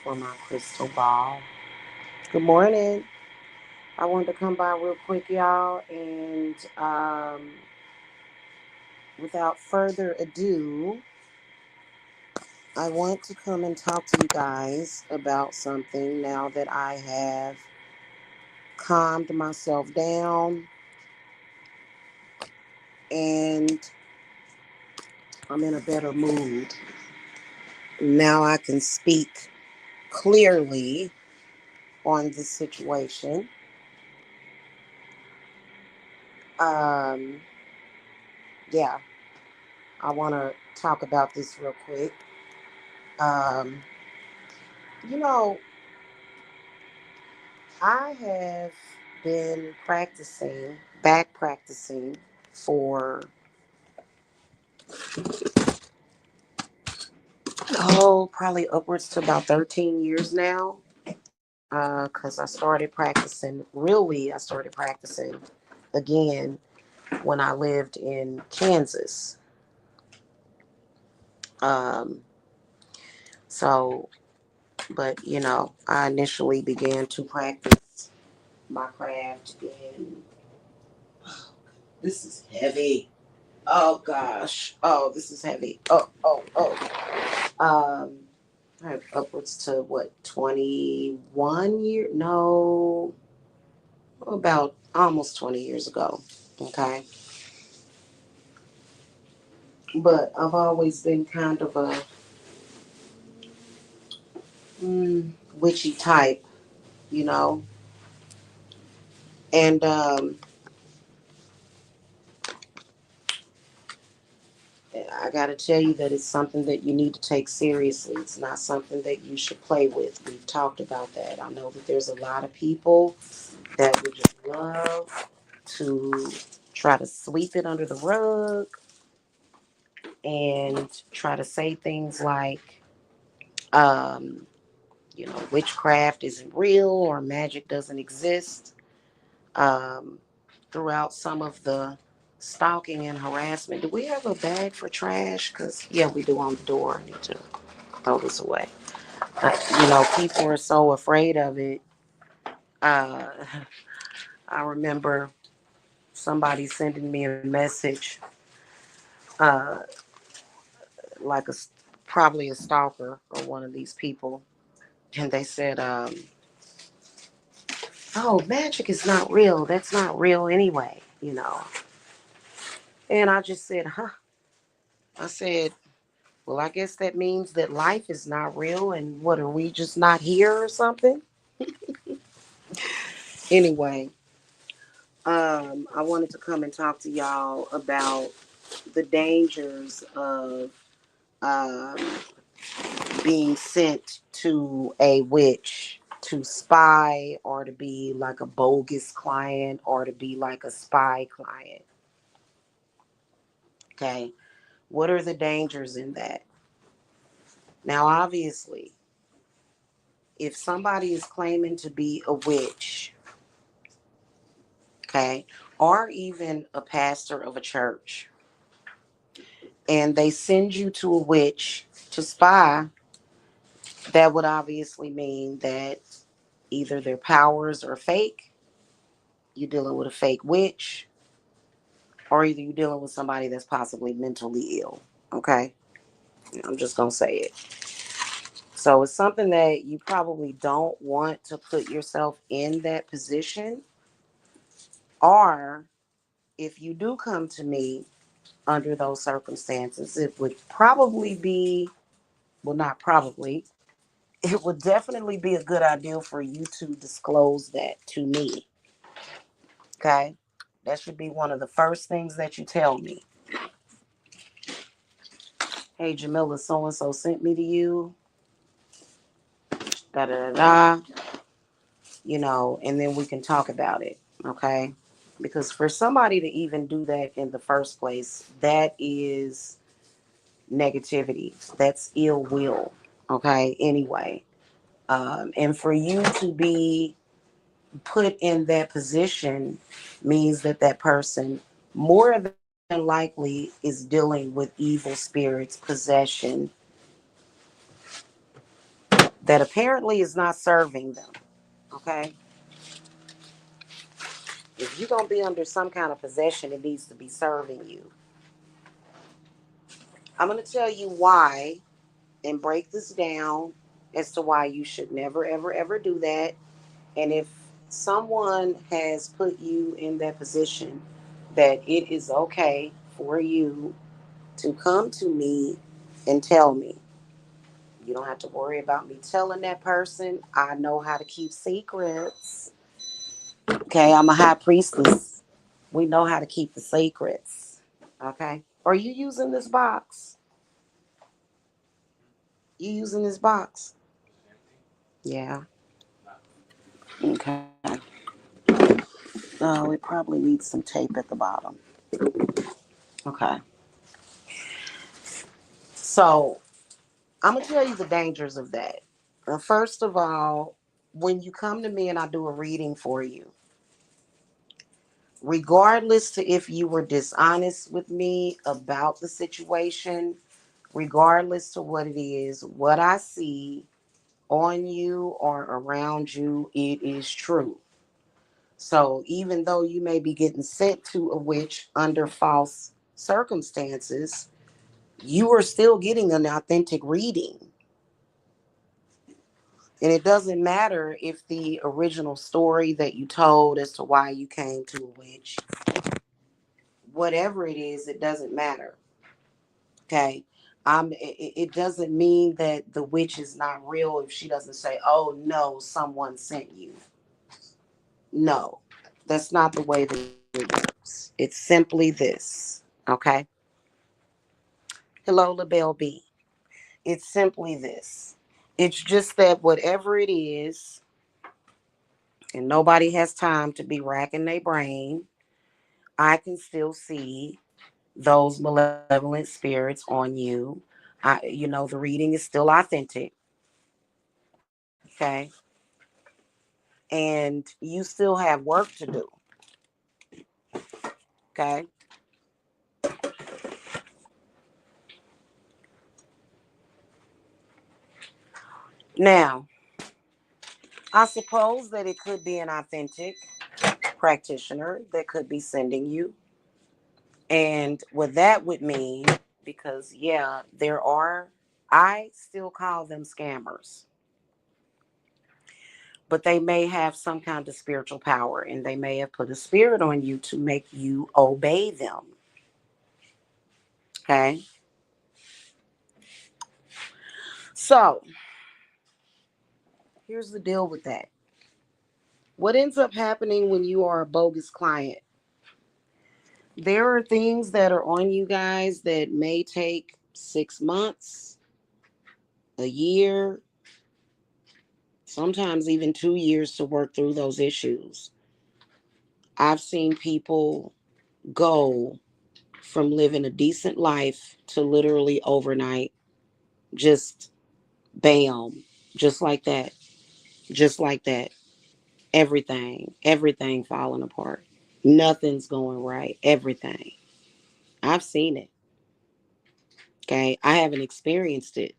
for my crystal ball. Good morning. I wanted to come by real quick, y'all, and without further ado, I want to come and talk to you guys about something now that I have calmed myself down and I'm in a better mood. Now I can speak clearly on the situation. Um, yeah, I want to talk about this real quick. Um, you know, I have been back practicing for, probably upwards to about 13 years now. Because I started practicing again when I lived in Kansas. Um, so, but I initially began to practice my craft in, this is heavy. Oh gosh. Oh, this is heavy. Oh. Upwards to what, 21 years? No, about almost 20 years ago. Okay. But I've always been kind of a witchy type, you know. And I got to tell you that it's something that you need to take seriously. It's not something that you should play with. We've talked about that. I know that there's a lot of people that would just love to try to sweep it under the rug and try to say things like, um, witchcraft isn't real or magic doesn't exist. Um, Throughout some of the stalking and harassment, do we have a bag for trash? Because, yeah, we do on the door. I need to throw this away. People are so afraid of it. Uh, I remember somebody sending me a message, uh, like probably a stalker or one of these people, and they said, "Oh, magic is not real. That's not real anyway." And I just said, "Huh?" I said, "Well, I guess that means that life is not real, and what, are we just not here or something?" Anyway, I wanted to come and talk to y'all about the dangers of um, being sent to a witch to spy or to be like a bogus client or to be like a spy client. Okay. What are the dangers in that? Now, obviously, if somebody is claiming to be a witch, okay, or even a pastor of a church, and they send you to a witch to spy, that would obviously mean that either their powers are fake, you're dealing with a fake witch, or either you're dealing with somebody that's possibly mentally ill. Okay? I'm just going to say it. So it's something that you probably don't want to put yourself in that position. Or if you do come to me under those circumstances, it would probably be, well, not probably, it would definitely be a good idea for you to disclose that to me. Okay? That should be one of the first things that you tell me. Hey, Jamila, so and so sent me to you. Da da da da. And then we can talk about it. Okay? Because for somebody to even do that in the first place, that is negativity. That's ill will. Okay? Anyway. And for you to be put in that position means that that person more than likely is dealing with evil spirits, possession, that apparently is not serving them. Okay? If you're going to be under some kind of possession, it needs to be serving you. I'm going to tell you why and break this down as to why you should never, ever, ever do that. And if someone has put you in that position, that it is okay for you to come to me and tell me. You don't have to worry about me telling that person. I know how to keep secrets. Okay, I'm a high priestess. We know how to keep the secrets. Okay. Are you using this box? You using this box? Yeah. Okay. Oh, it probably needs some tape at the bottom. Okay. So I'm gonna tell you the dangers of that. First of all, when you come to me and I do a reading for you, regardless to if you were dishonest with me about the situation, regardless to what it is, what I see on you or around you, it is true. So even though you may be getting sent to a witch under false circumstances, you are still getting an authentic reading. And it doesn't matter if the original story that you told as to why you came to a witch, whatever it is, it doesn't matter. Okay. It doesn't mean that the witch is not real if she doesn't say, oh no, someone sent you. No, that's not the way that it works. It's simply this. Okay. Hello, LaBelle B. It's simply this. It's just that whatever it is, and nobody has time to be racking their brain, I can still see those malevolent spirits on you. The reading is still authentic. Okay. And you still have work to do. Okay. Now, I suppose that it could be an authentic practitioner that could be sending you. And what that would mean, because yeah, I still call them scammers, but they may have some kind of spiritual power and they may have put a spirit on you to make you obey them. Okay. So here's the deal with that. What ends up happening when you are a bogus client? There are things that are on you guys that may take 6 months, a year, sometimes even 2 years to work through those issues. I've seen people go from living a decent life to literally overnight, just bam, just like that, just like that. Everything falling apart. Nothing's going right. Everything. I've seen it. Okay. I haven't experienced it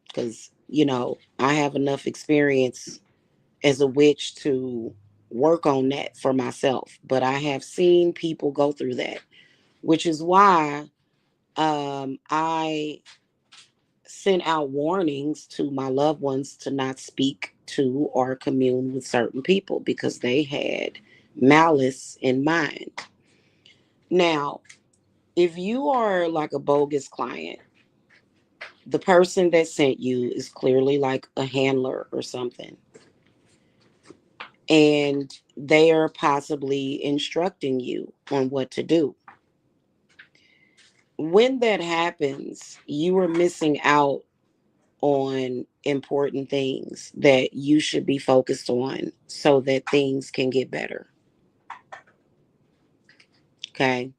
because, I have enough experience as a witch to work on that for myself. But I have seen people go through that, which is why I sent out warnings to my loved ones to not speak to or commune with certain people because they had malice in mind. Now, if you are like a bogus client, the person that sent you is clearly like a handler or something, and they are possibly instructing you on what to do. When that happens, you are missing out on important things that you should be focused on so that things can get better. Okay.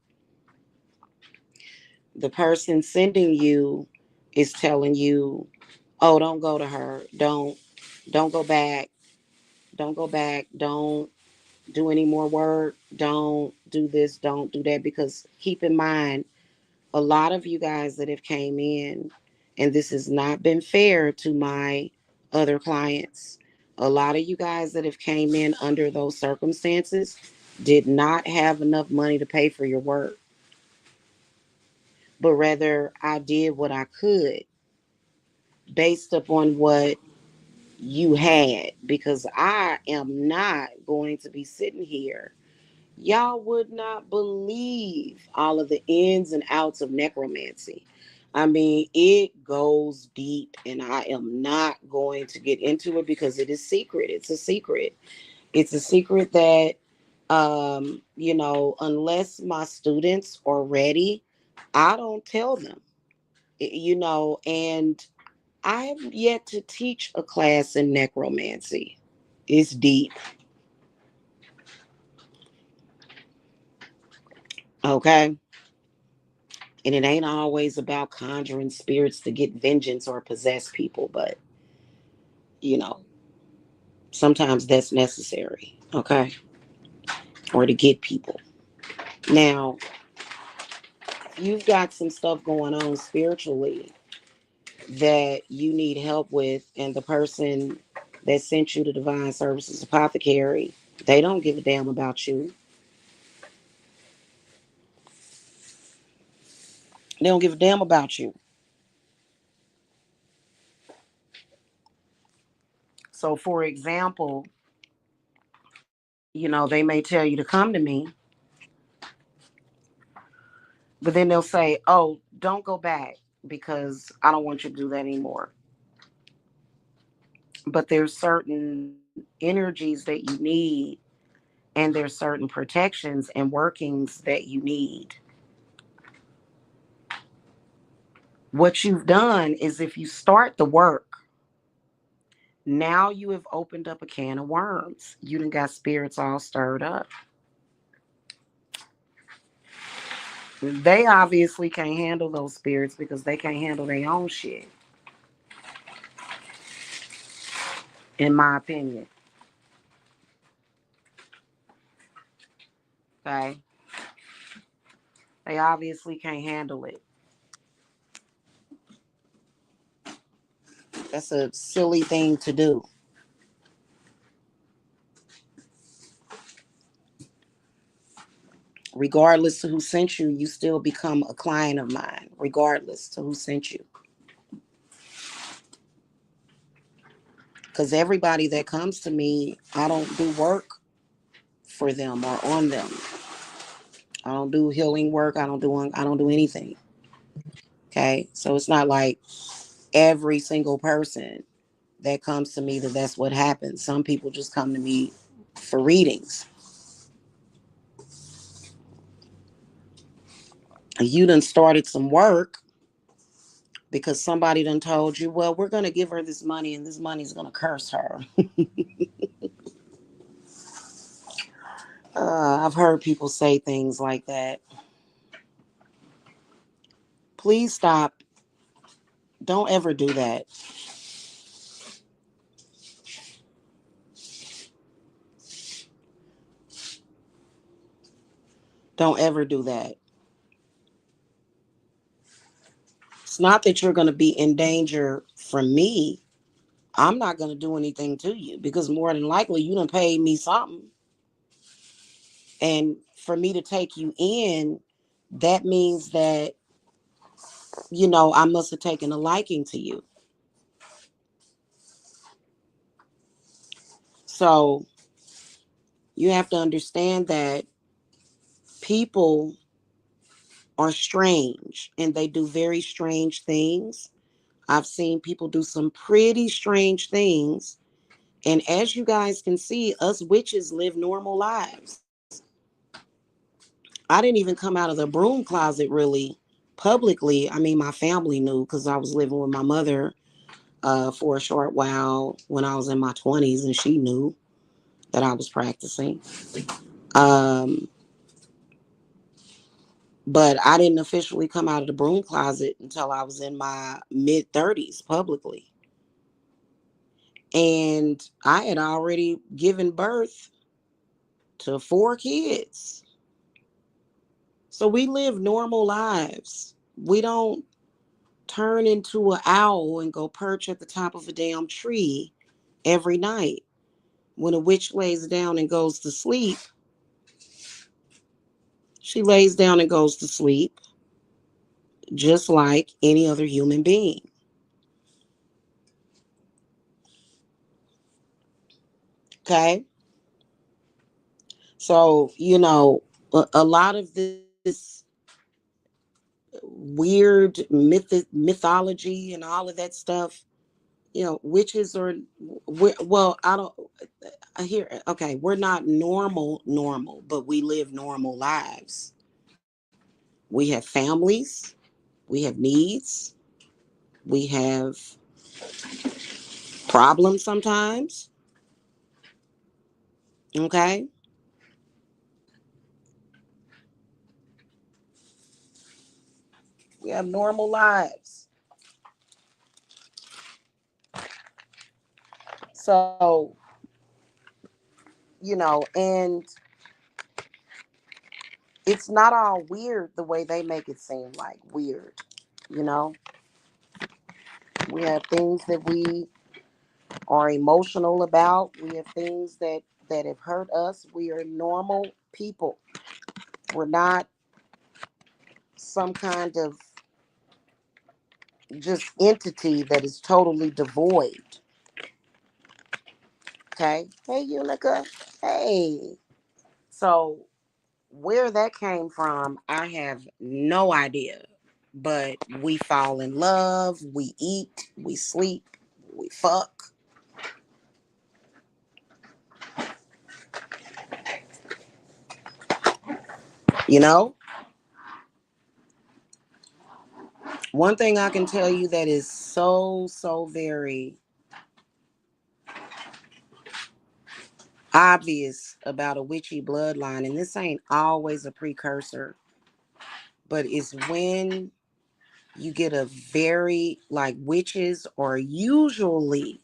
The person sending you is telling you, oh, don't go to her. Don't go back. Don't go back. Don't do any more work. Don't do this. Don't do that. Because keep in mind, a lot of you guys that have came in, and this has not been fair to my other clients. A lot of you guys that have came in under those circumstances did not have enough money to pay for your work, but rather I did what I could based upon what you had, because I am not going to be sitting here. Y'all would not believe all of the ins and outs of necromancy. I mean, it goes deep, and I am not going to get into it because it is secret. It's a secret. It's a secret that, unless my students are ready, I don't tell them, and I have yet to teach a class in necromancy. It's deep. Okay. And it ain't always about conjuring spirits to get vengeance or possess people, but you know, sometimes that's necessary, okay? Or to get people. Now, if you've got some stuff going on spiritually that you need help with, and the person that sent you to Divine Services Apothecary, they don't give a damn about you. They don't give a damn about you. So, for example, they may tell you to come to me, but then they'll say, oh, don't go back because I don't want you to do that anymore. But there's certain energies that you need, and there's certain protections and workings that you need. What you've done is, if you start the work, now you have opened up a can of worms. You done got spirits all stirred up. They obviously can't handle those spirits because they can't handle their own shit, in my opinion. Okay? They obviously can't handle it. That's a silly thing to do. Regardless to who sent you, you still become a client of mine, regardless to who sent you. Because everybody that comes to me, I don't do work for them or on them. I don't do healing work. I don't do anything. Okay, so it's not like every single person that comes to me that's what happens. Some people just come to me for readings. You done started some work because somebody done told you, well, we're going to give her this money and this money is going to curse her. I've heard people say things like that. Please stop. Don't ever do that. Don't ever do that. It's not that you're going to be in danger from me. I'm not going to do anything to you because more than likely you done paid me something. And for me to take you in, that means that, I must have taken a liking to you. So you have to understand that people are strange and they do very strange things. I've seen people do some pretty strange things. And as you guys can see, us witches live normal lives. I didn't even come out of the broom closet really publicly. I mean, my family knew because I was living with my mother for a short while when I was in my 20s, and she knew that I was practicing. Um, but I didn't officially come out of the broom closet until I was in my mid 30s publicly. And I had already given birth to 4 kids. So we live normal lives. We don't turn into an owl and go perch at the top of a damn tree every night. When a witch lays down and goes to sleep, she lays down and goes to sleep just like any other human being. Okay? So, a lot of this weird mythology and all of that stuff, witches are, well, I don't, I hear, okay, we're not normal, but we live normal lives. We have families, we have needs, we have problems sometimes. Okay. We have normal lives. So, and it's not all weird the way they make it seem like weird. You know, we have things that we are emotional about. We have things that have hurt us. We are normal people. We're not some kind of just entity that is totally devoid. Okay. Hey, Unica. Hey. So where that came from, I have no idea. But we fall in love, we eat, we sleep, we fuck. You know, one thing I can tell you that is so very obvious about a witchy bloodline, and this ain't always a precursor, but it's when you get a very, like, witches are usually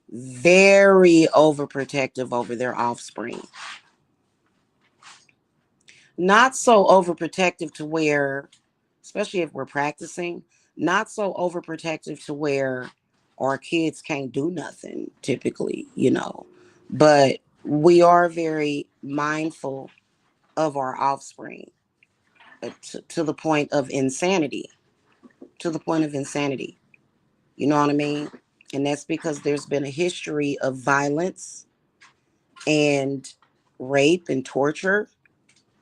very overprotective over their offspring. Not so overprotective to where, especially if we're practicing, not so overprotective to where our kids can't do nothing typically. But we are very mindful of our offspring, to the point of insanity. To the point of insanity. You know what I mean? And that's because there's been a history of violence and rape and torture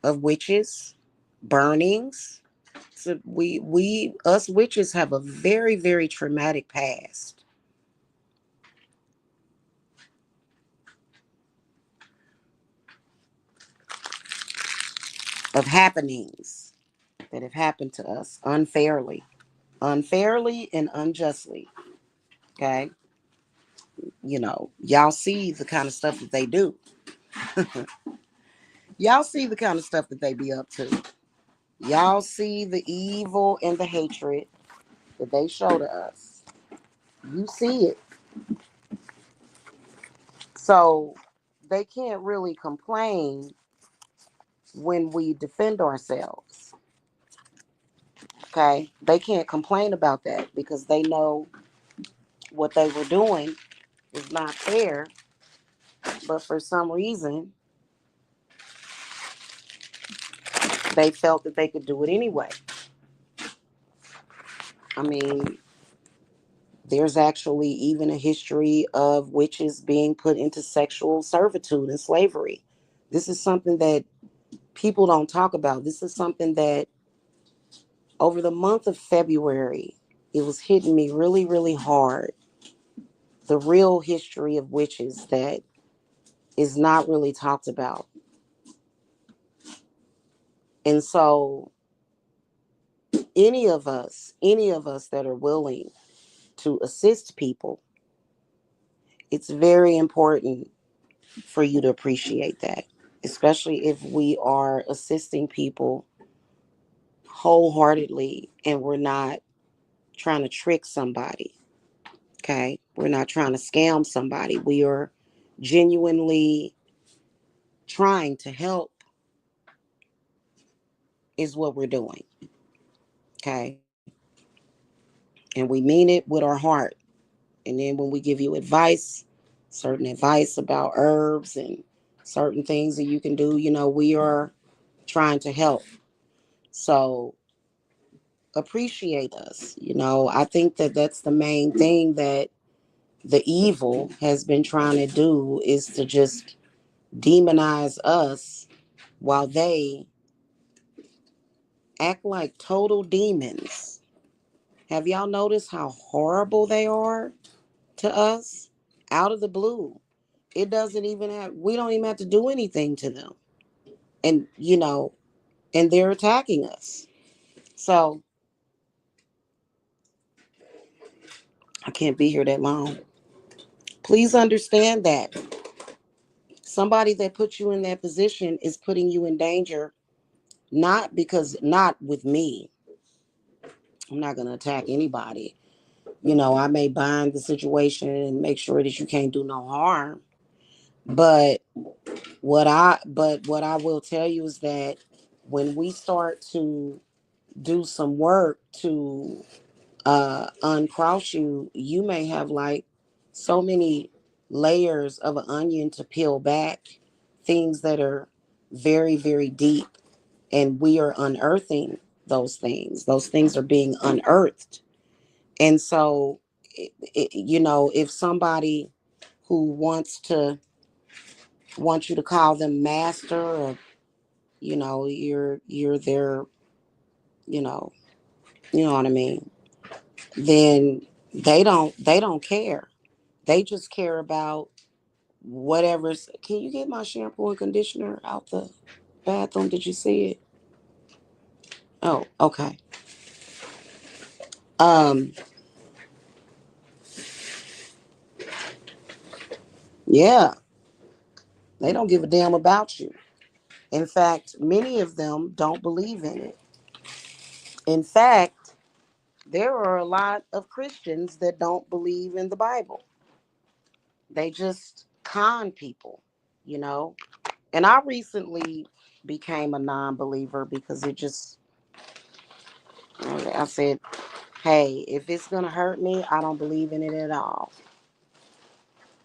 of witches, burnings. So we us witches have a very very traumatic past of happenings that have happened to us unfairly and unjustly. Okay, y'all see the kind of stuff that they do. Y'all see the kind of stuff that they be up to. Y'all see the evil and the hatred that they show to us. You see it. So they can't really complain when we defend ourselves. Okay? They can't complain about that because they know what they were doing is not fair, but for some reason they felt that they could do it anyway. I mean, there's actually even a history of witches being put into sexual servitude and slavery. This is something that people don't talk about. This is something that over the month of February, it was hitting me really, really hard. The real history of witches that is not really talked about. And so any of us that are willing to assist people, it's very important for you to appreciate that, especially if we are assisting people wholeheartedly and we're not trying to trick somebody. Okay? We're not trying to scam somebody. We are genuinely trying to help is what we're doing. Okay? and we mean it with our heart. And then when we give you advice, certain advice about herbs and certain things that you can do, we are trying to help. So appreciate us. I think that that's the main thing that the evil has been trying to do, is to just demonize us while they act like total demons. Have y'all noticed how horrible they are to us out of the blue? We don't even have to do anything to them. And, and they're attacking us. So I can't be here that long. Please understand that somebody that puts you in that position is putting you in danger, not with me. I'm not going to attack anybody. I may bind the situation and make sure that you can't do no harm. But what I will tell you is that when we start to do some work to uncross you, you may have like so many layers of an onion to peel back, things that are very, very deep, and we are unearthing those things. Those things are being unearthed. And so, if somebody who wants you to call them master, or you're their, you know what I mean, then they don't care. They just care about whatever's. Can you get my shampoo and conditioner out the bathroom? Did you see it? Oh, okay. Um, yeah, they don't give a damn about you. In fact, many of them don't believe in it. In fact, there are a lot of Christians that don't believe in the Bible. They just con people, you know. And I recently became a non-believer because I said, hey, if it's going to hurt me, I don't believe in it at all.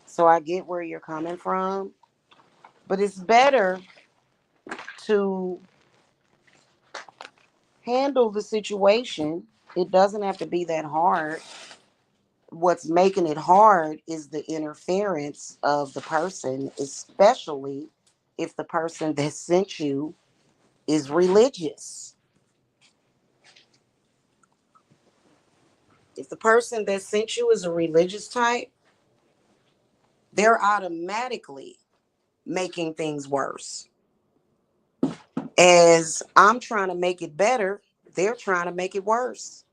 So I get where you're coming from, but it's better to handle the situation. It doesn't have to be that hard. What's making it hard is the interference of the person, especially if the person that sent you is religious. If the person that sent you is a religious type, they're automatically making things worse. As I'm trying to make it better, they're trying to make it worse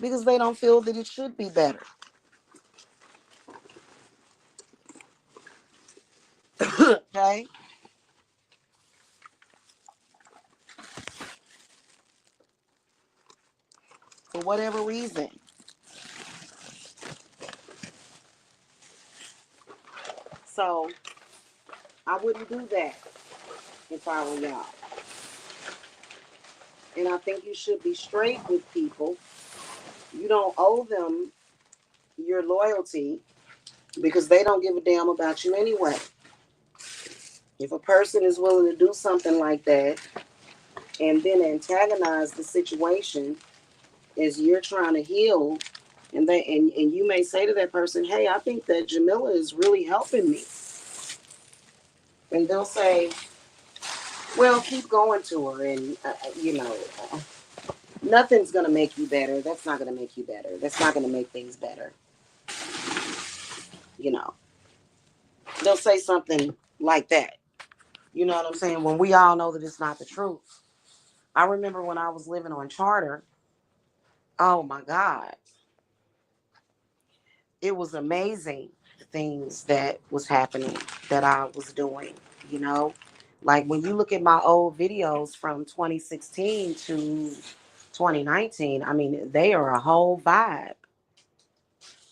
because they don't feel that it should be better. Okay? For whatever reason. So I wouldn't do that if I were y'all. And I think you should be straight with people. You don't owe them your loyalty because they don't give a damn about you anyway. If a person is willing to do something like that and then antagonize the situation as you're trying to heal, and you may say to that person, hey, I think that Jamila is really helping me. And they'll say, well, keep going to her, and nothing's going to make you better. That's not going to make you better. That's not going to make things better. You know, they'll say something like that. You know what I'm saying? When we all know that it's not the truth. I remember when I was living on charter, oh my God, it was amazing the things that was happening that I was doing, you know? Like when you look at my old videos from 2016 to 2019, I mean, they are a whole vibe.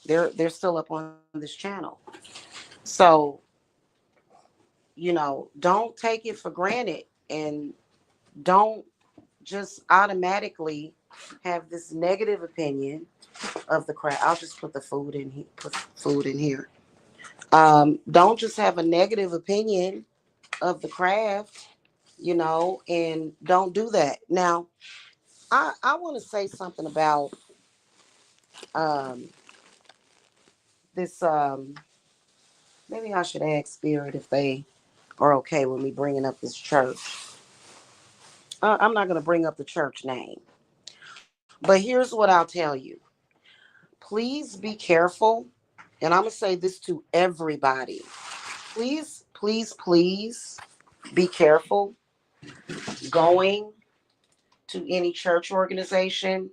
They're still up on this channel. So, don't take it for granted, and don't just automatically have this negative opinion of the craft. I'll just put the food in here. Put food in here. Don't just have a negative opinion of the craft, and don't do that. Now, I want to say something about um, this. Maybe I should ask Spirit if they are okay with me bringing up this church. I'm not going to bring up the church name, but here's what I'll tell you. Please be careful, and I'm going to say this to everybody. Please, please, please be careful going to any church organization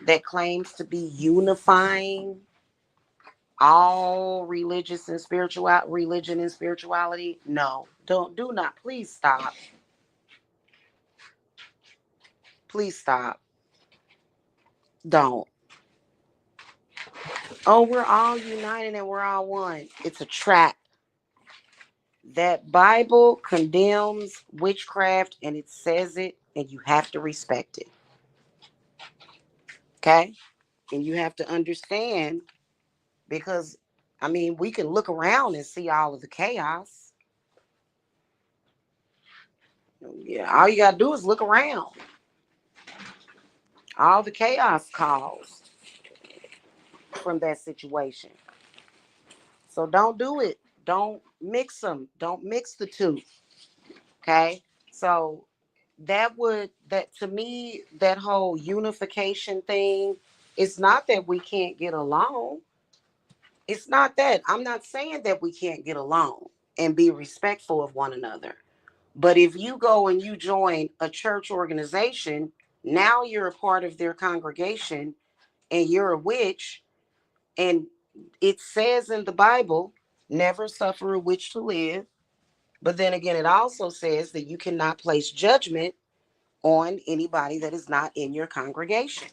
that claims to be unifying all religion and spirituality. No, do not. Please stop. Please stop. Don't. Oh, we're all united and we're all one. It's a trap. That Bible condemns witchcraft and it says it, and you have to respect it. Okay? And you have to understand because, I mean, we can look around and see all of the chaos. Yeah, all you got to do is look around. All the chaos caused from that situation. So don't do it. Don't mix them. Don't mix the two. Okay? So that to me, that whole unification thing, it's not that we can't get along. It's not that. I'm not saying that we can't get along and be respectful of one another. But if you go and you join a church organization, now you're a part of their congregation and you're a witch. And it says in the Bible, never suffer a witch to live. But then again, it also says that you cannot place judgment on anybody that is not in your congregation.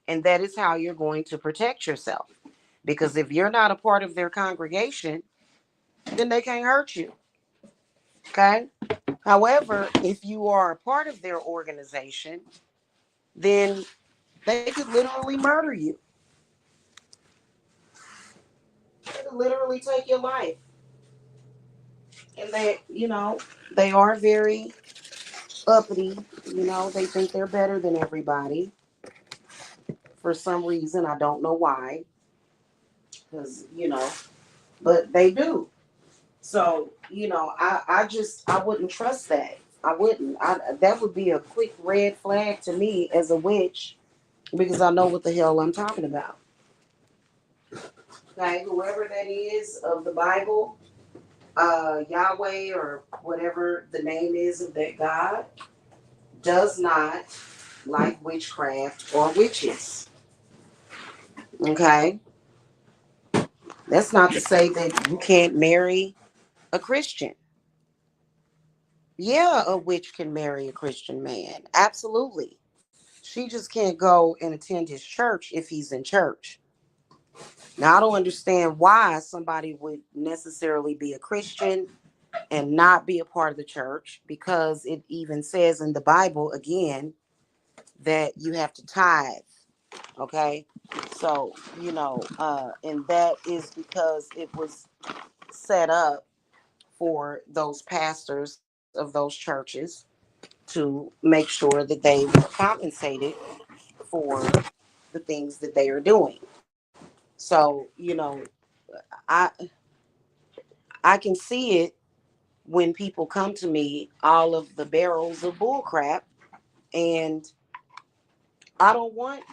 And that is how you're going to protect yourself. Because if you're not a part of their congregation, then they can't hurt you. Okay? However, if you are a part of their organization, then they could literally murder you. They could literally take your life. And they are very uppity. They think they're better than everybody for some reason. I don't know why. Because, but they do. So, I wouldn't trust that. I wouldn't. That would be a quick red flag to me as a witch because I know what the hell I'm talking about. Okay, whoever that is of the Bible, Yahweh or whatever the name is of that God, does not like witchcraft or witches. Okay, that's not to say that you can't marry a Christian. Yeah, a witch can marry a Christian man. Absolutely. She just can't go and attend his church if he's in church. Now, I don't understand why somebody would necessarily be a Christian and not be a part of the church because it even says in the Bible, again, that you have to tithe. Okay. So, and that is because it was set up for those pastors of those churches to make sure that they were compensated for the things that they are doing. So, I I can see it when people come to me, all of the barrels of bullcrap, and I don't want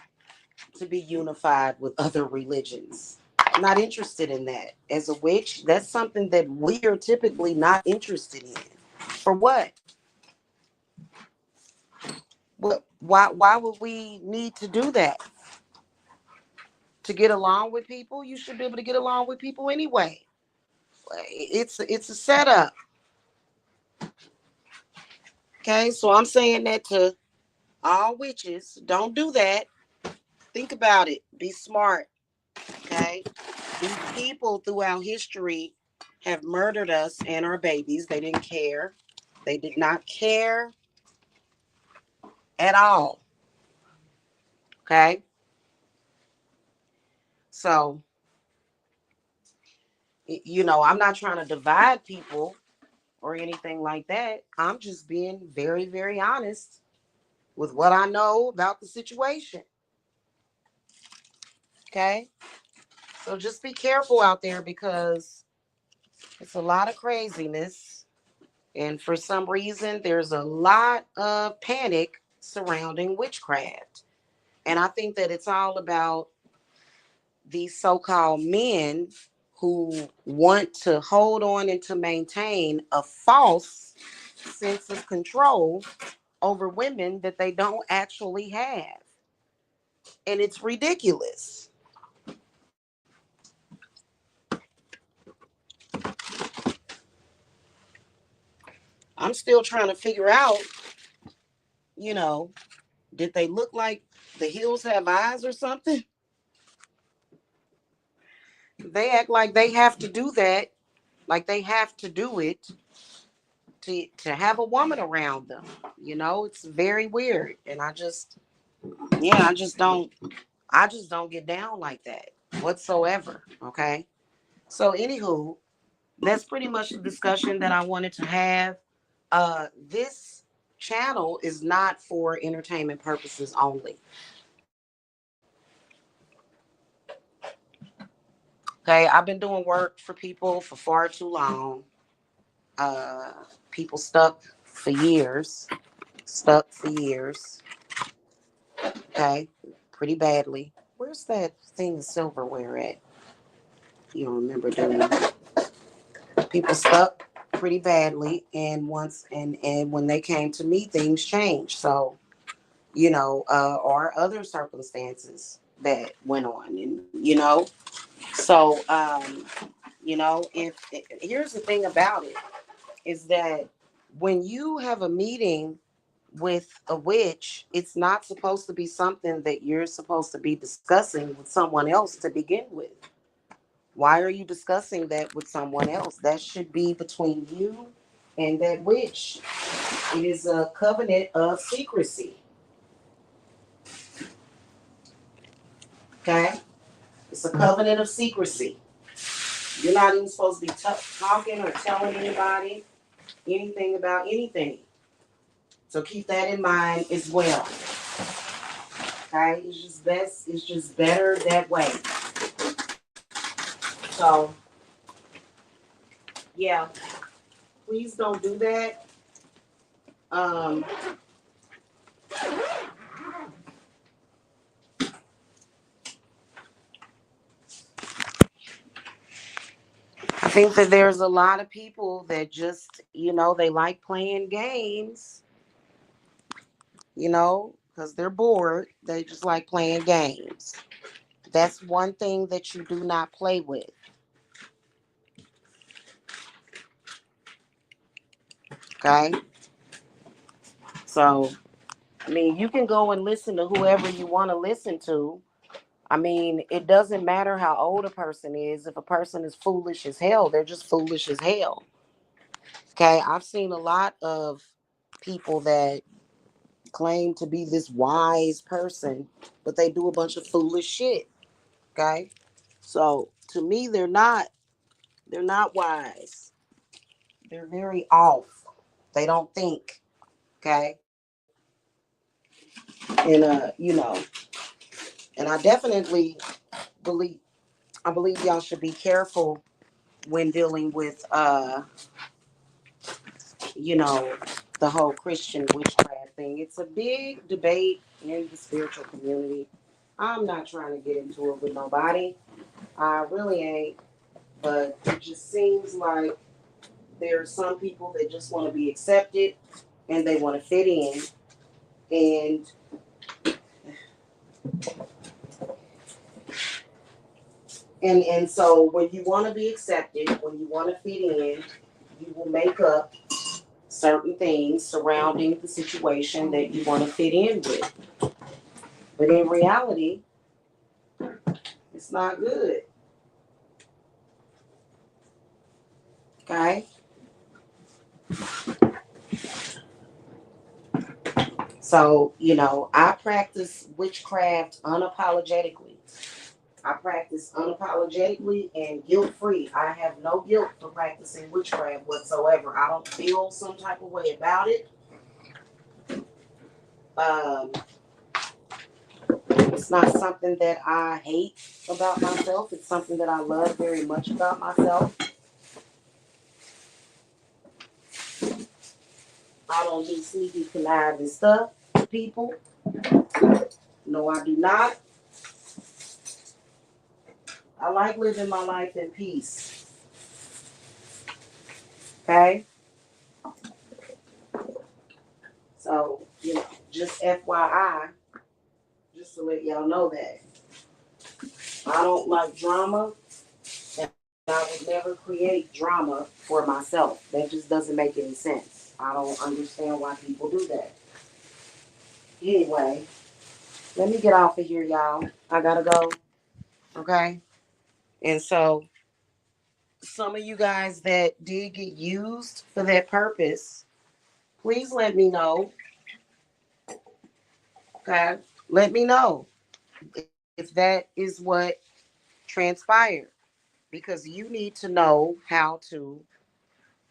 to be unified with other religions. I'm not interested in that. As a witch, that's something that we are typically not interested in. For what? What? Why would we need to do that? To get along with people, you should be able to get along with people anyway. It's a setup. Okay, so I'm saying that to all witches. Don't do that. Think about it. Be smart. Okay, these people throughout history have murdered us and our babies. They didn't care. They did not care at all. Okay. So, I'm not trying to divide people or anything like that. I'm just being very, very honest with what I know about the situation. Okay. So just be careful out there because it's a lot of craziness. And for some reason, there's a lot of panic surrounding witchcraft. And I think that it's all about these so-called men who want to hold on and to maintain a false sense of control over women that they don't actually have. And it's ridiculous. I'm still trying to figure out, you know, did they look like the hills have eyes or something? They act like they have to do that, like they have to do it to have a woman around them. It's very weird. And yeah, I just don't get down like that whatsoever. Okay. So anywho, that's pretty much the discussion that I wanted to have. This channel is not for entertainment purposes only. Okay, I've been doing work for people for far too long. Uh, People stuck for years. Okay, pretty badly. Where's that thing of silverware at? You don't remember doing people stuck pretty badly, and when they came to me, things changed. So or other circumstances that went on, and so if here's the thing about it is that when you have a meeting with a witch, it's not supposed to be something that you're supposed to be discussing with someone else to begin with. Why are you discussing that with someone else? That should be between you and that witch. It is a covenant of secrecy. Okay? It's a covenant of secrecy. You're not even supposed to be talking or telling anybody anything about anything. So keep that in mind as well. Okay? It's just best, it's just better that way. So yeah, please don't do that. Um, I think that there's a lot of people that just, they like playing games, because they're bored. They just like playing games. That's one thing that you do not play with. Okay? So, I mean, you can go and listen to whoever you want to listen to. I mean, it doesn't matter how old a person is. If a person is foolish as hell, they're just foolish as hell. Okay? I've seen a lot of people that claim to be this wise person, but they do a bunch of foolish shit. Okay? So, to me, they're not wise. They're very off. They don't think. Okay? And and I definitely believe I believe y'all should be careful when dealing with you know, the whole Christian witchcraft thing. It's a big debate in the spiritual community. I'm not trying to get into it with nobody. I really ain't. But it just seems like there are some people that just want to be accepted and they want to fit in. And and so when you want to be accepted, when you want to fit in, you will make up certain things surrounding the situation that you want to fit in with. But in reality, it's not good. Okay? So, I practice witchcraft unapologetically. I practice unapologetically and guilt free. I have no guilt for practicing witchcraft whatsoever. I don't feel some type of way about it. Um, it's not something that I hate about myself. It's something that I love very much about myself. I don't do sneaky conniving stuff to people. No, I do not. I like living my life in peace. Okay? So, just FYI, just to let y'all know that. I don't like drama, and I would never create drama for myself. That just doesn't make any sense. I don't understand why people do that. Anyway, let me get off of here, y'all. I gotta go. Okay? And so, some of you guys that did get used for that purpose, please let me know. Okay? Let me know if that is what transpired, because you need to know how to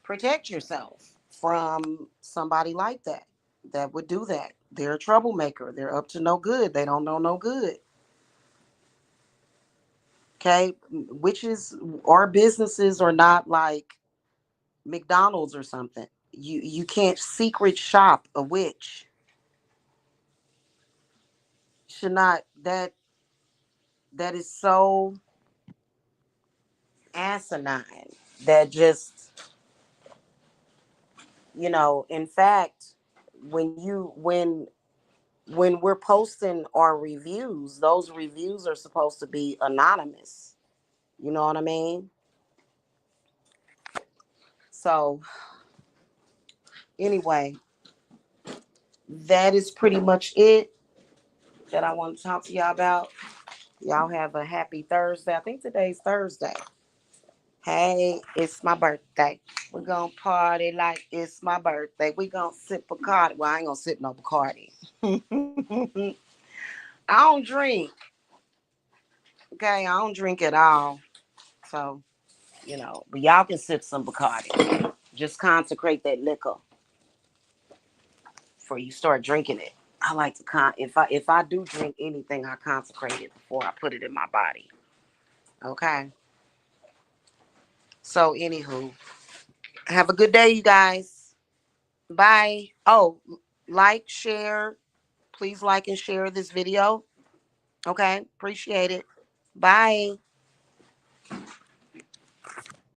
protect yourself from somebody like that would do that. They're a troublemaker. They're up to no good. They don't know no good. Okay? Witches or businesses are not like McDonald's or something. You can't secret shop a witch. Should not that is so asinine that just in fact, when we're posting our reviews, those reviews are supposed to be anonymous. You know what I mean? So anyway, that is pretty much it that I want to talk to y'all about. Y'all have a happy Thursday. I think today's Thursday. Hey, it's my birthday. We're gonna party like it's my birthday. We're gonna sip Bacardi. Well, I ain't gonna sip no Bacardi. I don't drink. Okay, I don't drink at all. So, but y'all can sip some Bacardi. Just consecrate that liquor before you start drinking it. I like to if I do drink anything, I consecrate it before I put it in my body. Okay. So anywho, have a good day, you guys. Bye. Oh, like, share. Please like and share this video. Okay. Appreciate it. Bye.